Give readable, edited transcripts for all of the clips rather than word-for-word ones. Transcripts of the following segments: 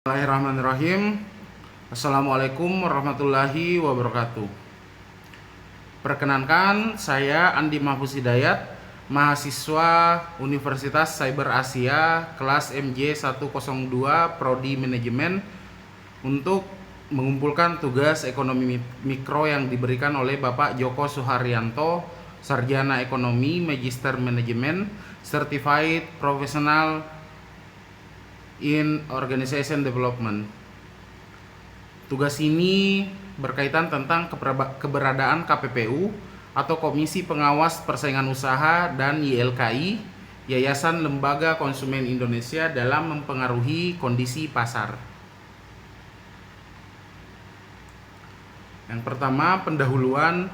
Bismillahirrahmanirrahim. Assalamualaikum warahmatullahi wabarakatuh. Perkenankan, saya Andi Mahfuz Hidayat, mahasiswa Universitas Cyber Asia kelas MJ 102 Prodi Manajemen, untuk mengumpulkan tugas ekonomi mikro yang diberikan oleh Bapak Joko Suharyanto, Sarjana Ekonomi, Magister Manajemen, Certified Professional in Organization Development. Tugas ini berkaitan tentang keberadaan KPPU atau Komisi Pengawas Persaingan Usaha dan YLKI, Yayasan Lembaga Konsumen Indonesia, dalam mempengaruhi kondisi pasar. Yang pertama, pendahuluan.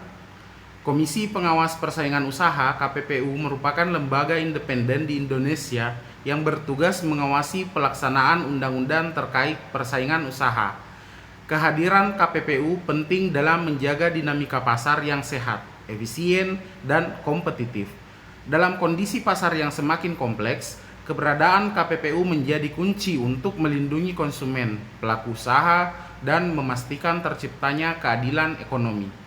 Komisi Pengawas Persaingan Usaha (KPPU) merupakan lembaga independen di Indonesia yang bertugas mengawasi pelaksanaan undang-undang terkait persaingan usaha. Kehadiran KPPU penting dalam menjaga dinamika pasar yang sehat, efisien, dan kompetitif. Dalam kondisi pasar yang semakin kompleks, keberadaan KPPU menjadi kunci untuk melindungi konsumen, pelaku usaha, dan memastikan terciptanya keadilan ekonomi.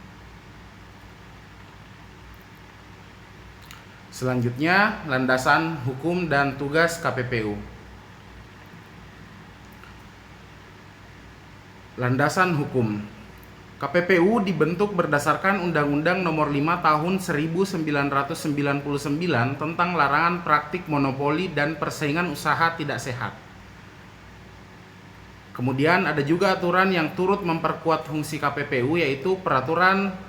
Selanjutnya, landasan hukum dan tugas KPPU. Landasan hukum. KPPU dibentuk berdasarkan Undang-Undang Nomor 5 Tahun 1999 tentang larangan praktik monopoli dan persaingan usaha tidak sehat. Kemudian ada juga aturan yang turut memperkuat fungsi KPPU, yaitu Peraturan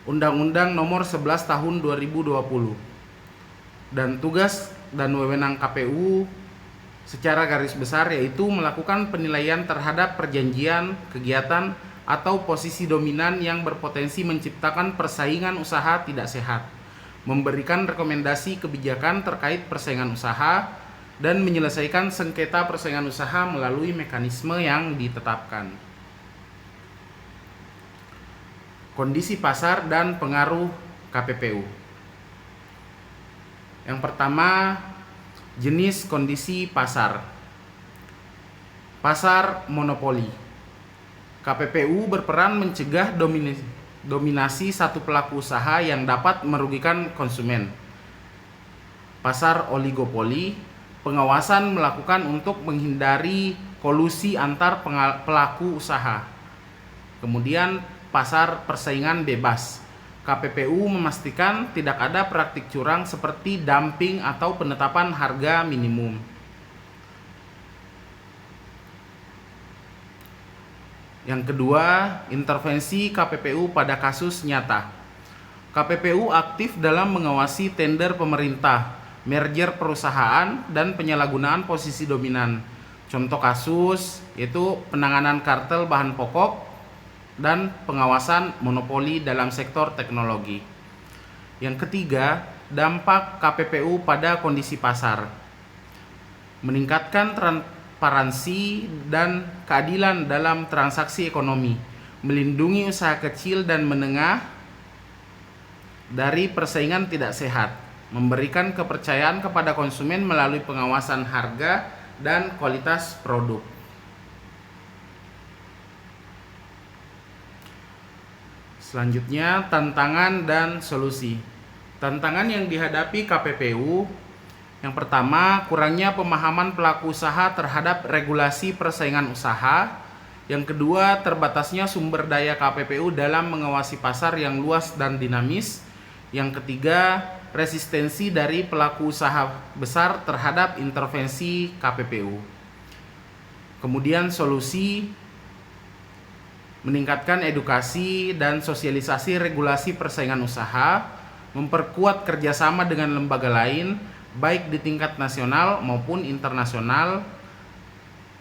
Undang-Undang Nomor 11 Tahun 2020. Dan tugas dan wewenang KPU secara garis besar yaitu melakukan penilaian terhadap perjanjian, kegiatan, atau posisi dominan yang berpotensi menciptakan persaingan usaha tidak sehat, memberikan rekomendasi kebijakan terkait persaingan usaha, dan menyelesaikan sengketa persaingan usaha melalui mekanisme yang ditetapkan. Kondisi pasar dan pengaruh KPPU. Yang pertama, jenis kondisi pasar. Pasar monopoli. KPPU berperan mencegah dominasi satu pelaku usaha yang dapat merugikan konsumen. Pasar oligopoli. Pengawasan melakukan untuk menghindari kolusi antar pelaku usaha. Kemudian pasar persaingan bebas. KPPU memastikan tidak ada praktik curang seperti dumping atau penetapan harga minimum. Yang kedua, intervensi KPPU pada kasus nyata. KPPU aktif dalam mengawasi tender pemerintah, merger perusahaan, dan penyalahgunaan posisi dominan. Contoh kasus yaitu penanganan kartel bahan pokok dan pengawasan monopoli dalam sektor teknologi. Yang ketiga, dampak KPPU pada kondisi pasar. Meningkatkan transparansi dan keadilan dalam transaksi ekonomi, melindungi usaha kecil dan menengah dari persaingan tidak sehat, memberikan kepercayaan kepada konsumen melalui pengawasan harga dan kualitas produk. Selanjutnya, tantangan dan solusi. Tantangan yang dihadapi KPPU, yang pertama, kurangnya pemahaman pelaku usaha terhadap regulasi persaingan usaha. Yang kedua, terbatasnya sumber daya KPPU dalam mengawasi pasar yang luas dan dinamis. Yang ketiga, resistensi dari pelaku usaha besar terhadap intervensi KPPU. Kemudian solusi: meningkatkan edukasi dan sosialisasi regulasi persaingan usaha, memperkuat kerjasama dengan lembaga lain, baik di tingkat nasional maupun internasional.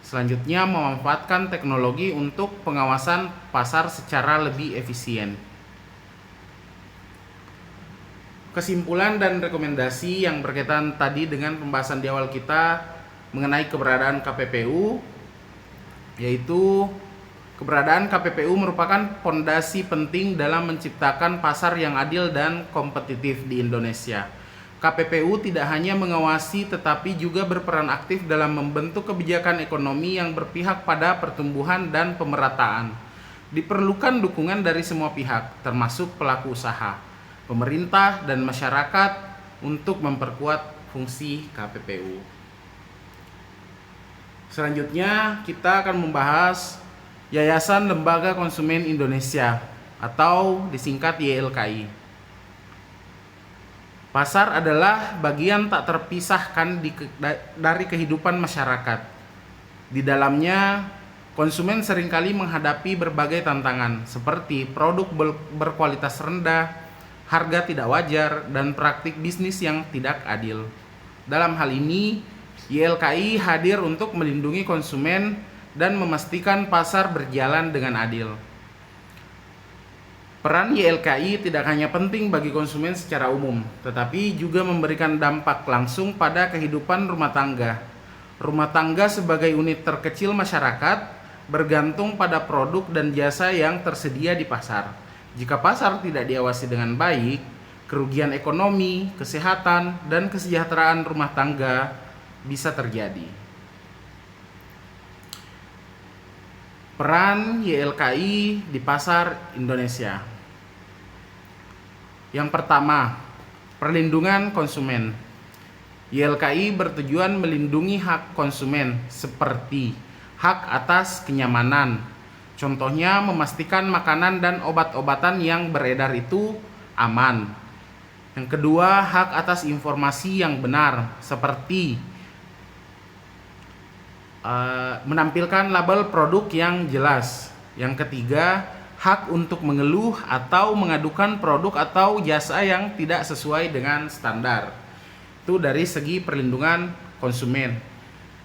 Selanjutnya, memanfaatkan teknologi untuk pengawasan pasar secara lebih efisien. Kesimpulan dan rekomendasi yang berkaitan tadi dengan pembahasan di awal kita mengenai keberadaan KPPU, yaitu keberadaan KPPU merupakan fondasi penting dalam menciptakan pasar yang adil dan kompetitif di Indonesia. KPPU tidak hanya mengawasi tetapi juga berperan aktif dalam membentuk kebijakan ekonomi yang berpihak pada pertumbuhan dan pemerataan. Diperlukan dukungan dari semua pihak, termasuk pelaku usaha, pemerintah, dan masyarakat untuk memperkuat fungsi KPPU. Selanjutnya kita akan membahas Yayasan Lembaga Konsumen Indonesia atau disingkat YLKI. Pasar adalah bagian tak terpisahkan dari kehidupan masyarakat. Di dalamnya, konsumen seringkali menghadapi berbagai tantangan seperti produk berkualitas rendah, harga tidak wajar, dan praktik bisnis yang tidak adil. Dalam hal ini, YLKI hadir untuk melindungi konsumen dan memastikan pasar berjalan dengan adil. Peran YLKI tidak hanya penting bagi konsumen secara umum, tetapi juga memberikan dampak langsung pada kehidupan rumah tangga. Rumah tangga sebagai unit terkecil masyarakat bergantung pada produk dan jasa yang tersedia di pasar. Jika pasar tidak diawasi dengan baik, kerugian ekonomi, kesehatan, dan kesejahteraan rumah tangga bisa terjadi. Peran YLKI di pasar Indonesia. Yang pertama, perlindungan konsumen. YLKI bertujuan melindungi hak konsumen seperti hak atas kenyamanan. Contohnya memastikan makanan dan obat-obatan yang beredar itu aman. Yang kedua, hak atas informasi yang benar seperti menampilkan label produk yang jelas. Yang ketiga, hak untuk mengeluh atau mengadukan produk atau jasa yang tidak sesuai dengan standar. Itu dari segi perlindungan konsumen.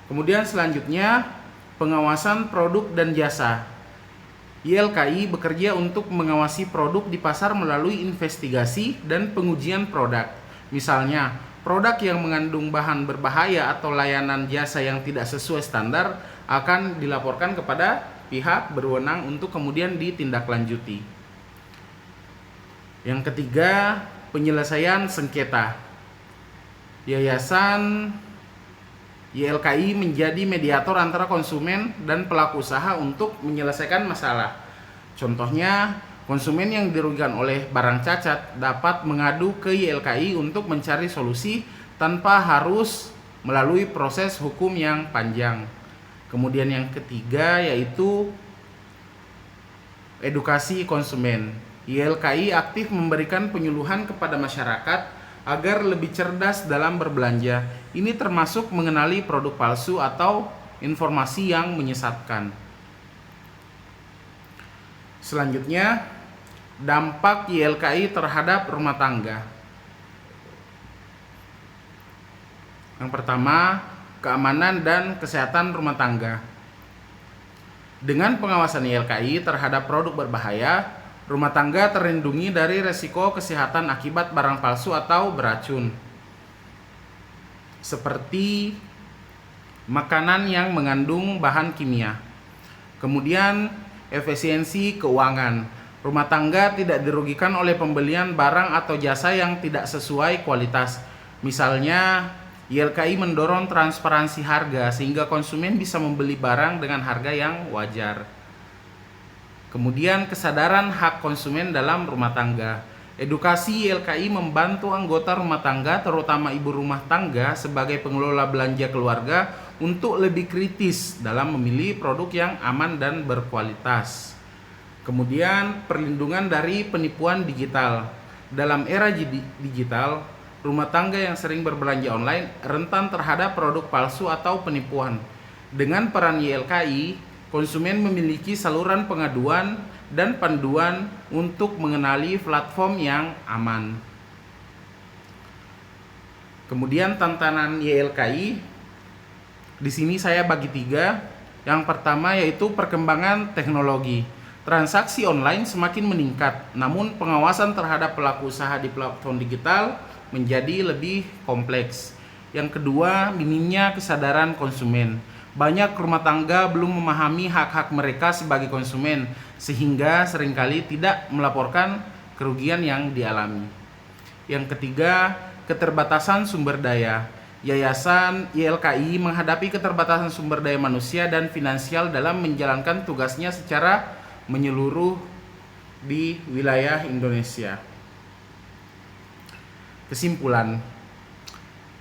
Kemudian selanjutnya, pengawasan produk dan jasa. YLKI bekerja untuk mengawasi produk di pasar melalui investigasi dan pengujian produk. Misalnya, produk yang mengandung bahan berbahaya atau layanan jasa yang tidak sesuai standar akan dilaporkan kepada pihak berwenang untuk kemudian ditindaklanjuti. Yang ketiga, penyelesaian sengketa. Yayasan YLKI menjadi mediator antara konsumen dan pelaku usaha untuk menyelesaikan masalah. Contohnya, konsumen yang dirugikan oleh barang cacat dapat mengadu ke YLKI untuk mencari solusi tanpa harus melalui proses hukum yang panjang. Kemudian yang ketiga yaitu edukasi konsumen. YLKI aktif memberikan penyuluhan kepada masyarakat agar lebih cerdas dalam berbelanja. Ini termasuk mengenali produk palsu atau informasi yang menyesatkan. Selanjutnya, dampak YLKI terhadap rumah tangga. Yang pertama, keamanan dan kesehatan rumah tangga. Dengan pengawasan YLKI terhadap produk berbahaya, rumah tangga terlindungi dari resiko kesehatan akibat barang palsu atau beracun. Seperti makanan yang mengandung bahan kimia. Kemudian, efisiensi keuangan. Rumah tangga tidak dirugikan oleh pembelian barang atau jasa yang tidak sesuai kualitas. Misalnya, YLKI mendorong transparansi harga sehingga konsumen bisa membeli barang dengan harga yang wajar. Kemudian kesadaran hak konsumen dalam rumah tangga. Edukasi YLKI membantu anggota rumah tangga, terutama ibu rumah tangga sebagai pengelola belanja keluarga untuk lebih kritis dalam memilih produk yang aman dan berkualitas. Kemudian perlindungan dari penipuan digital. Dalam era digital, rumah tangga yang sering berbelanja online rentan terhadap produk palsu atau penipuan. Dengan peran YLKI, konsumen memiliki saluran pengaduan dan panduan untuk mengenali platform yang aman. Kemudian tantangan YLKI, di sini saya bagi 3. Yang pertama yaitu perkembangan teknologi. Transaksi online semakin meningkat, namun pengawasan terhadap pelaku usaha di platform digital menjadi lebih kompleks. Yang kedua, minimnya kesadaran konsumen. Banyak rumah tangga belum memahami hak-hak mereka sebagai konsumen, sehingga seringkali tidak melaporkan kerugian yang dialami. Yang ketiga, keterbatasan sumber daya. Yayasan YLKI menghadapi keterbatasan sumber daya manusia dan finansial dalam menjalankan tugasnya secara menyeluruh di wilayah Indonesia. Kesimpulan,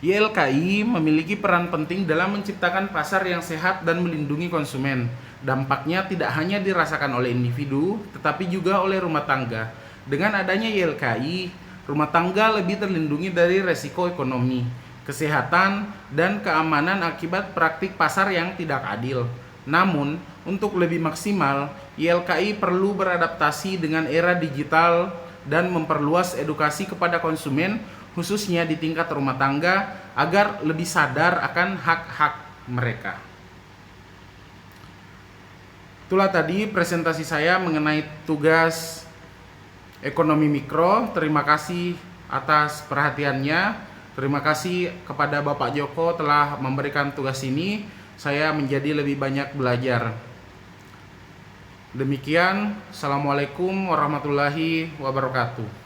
YLKI memiliki peran penting dalam menciptakan pasar yang sehat dan melindungi konsumen. Dampaknya tidak hanya dirasakan oleh individu, tetapi juga oleh rumah tangga. Dengan adanya YLKI, rumah tangga lebih terlindungi dari resiko ekonomi, kesehatan, dan keamanan akibat praktik pasar yang tidak adil. Namun, untuk lebih maksimal, YLKI perlu beradaptasi dengan era digital dan memperluas edukasi kepada konsumen, khususnya di tingkat rumah tangga, agar lebih sadar akan hak-hak mereka. Itulah tadi presentasi saya mengenai tugas ekonomi mikro. Terima kasih atas perhatiannya. Terima kasih kepada Bapak Joko telah memberikan tugas ini. Saya menjadi lebih banyak belajar. Demikian, Assalamualaikum warahmatullahi wabarakatuh.